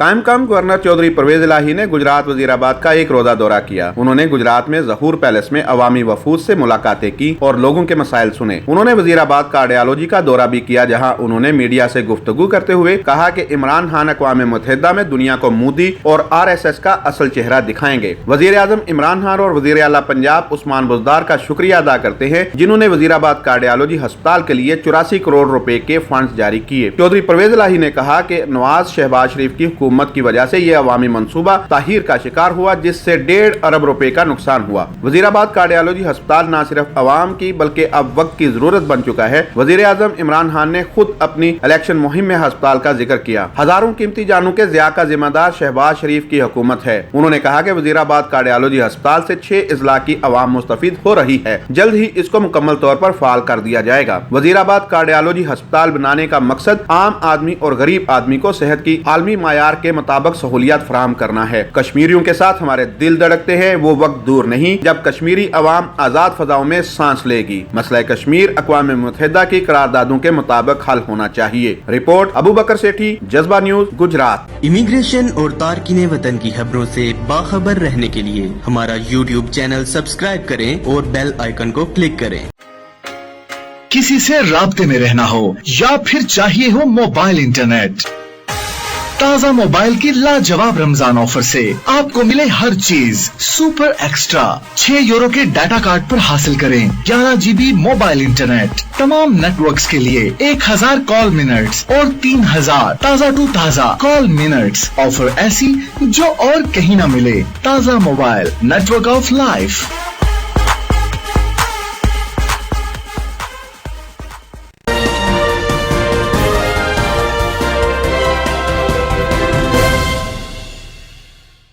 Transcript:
कायम गवर्नर चौधरी परवेज इलाही ने गुजरात वजीराबाद का एक रोजा दौरा किया। उन्होंने गुजरात में ज़हूर पैलेस में अवामी वफूद से मुलाकातें की और लोगों के मसाइल सुने। उन्होंने वजीराबाद कार्डियोलॉजी का दौरा भी किया, जहां उन्होंने मीडिया से गुफ्तगू करते हुए कहा कि इमरान खान अक़वाम मुत्तहिदा में दुनिया को मोदी और RSS का असल चेहरा दिखाएंगे। वजीर आजम इमरान खान और वजीर आला पंजाब उस्मान बुज़दार का शुक्रिया अदा करते हैं, जिन्होंने वजीराबाद कार्डियोलॉजी अस्पताल के लिए 84 करोड़ रुपए के फंड जारी किए। चौधरी परवेज इलाही ने कहा कि नवाज शहबाज शरीफ की हुकूमत की वजह से ये अवामी मंसूबा ताहीर का शिकार हुआ, जिससे 1.5 अरब रुपए का नुकसान हुआ। वजीराबाद कार्डियोलॉजी अस्पताल न सिर्फ अवाम की बल्कि अब वक्त की जरूरत बन चुका है। वजीर आजम इमरान खान ने खुद अपनी इलेक्शन मुहिम में अस्पताल का जिक्र किया। हजारों कीमती जानों के ज़िया का जिम्मेदार शहबाज शरीफ की हुकूमत है। उन्होंने कहा कि वजीराबाद कार्डियोलॉजी अस्पताल से 6 अजला की अवाम मुस्तफीद हो रही है। जल्द ही इसको मुकम्मल तौर पर फाल कर दिया जाएगा। वजीराबाद कार्डियोलॉजी अस्पताल बनाने का मकसद आम आदमी और गरीब आदमी को सेहत की आलमी मायार के मुताबिक सहूलियत फराहम करना है। कश्मीरियों के साथ हमारे दिल धड़कते हैं, वो वक्त दूर नहीं जब कश्मीरी अवाम आजाद फजाओं में सांस लेगी। मसला कश्मीर अक़वाम मुत्तहिदा की करारदादों के मुताबिक हल होना चाहिए। रिपोर्ट अबू बकर सेठी, जज्बा न्यूज, गुजरात। इमिग्रेशन और तारकीने वतन की खबरों से बाखबर रहने के लिए हमारा YouTube चैनल सब्सक्राइब करें और बेल आइकन को क्लिक करें। किसी से राब्ते में रहना हो या फिर चाहिए हो मोबाइल इंटरनेट, ताज़ा मोबाइल की लाजवाब रमजान ऑफर से आपको मिले हर चीज सुपर एक्स्ट्रा। 6 यूरो के डाटा कार्ड पर हासिल करें 11 GB मोबाइल इंटरनेट, तमाम नेटवर्क्स के लिए 1000 कॉल मिनट्स और 3000 ताज़ा टू ताज़ा कॉल मिनट्स। ऑफर ऐसी जो और कहीं ना मिले। ताज़ा मोबाइल, नेटवर्क ऑफ लाइफ।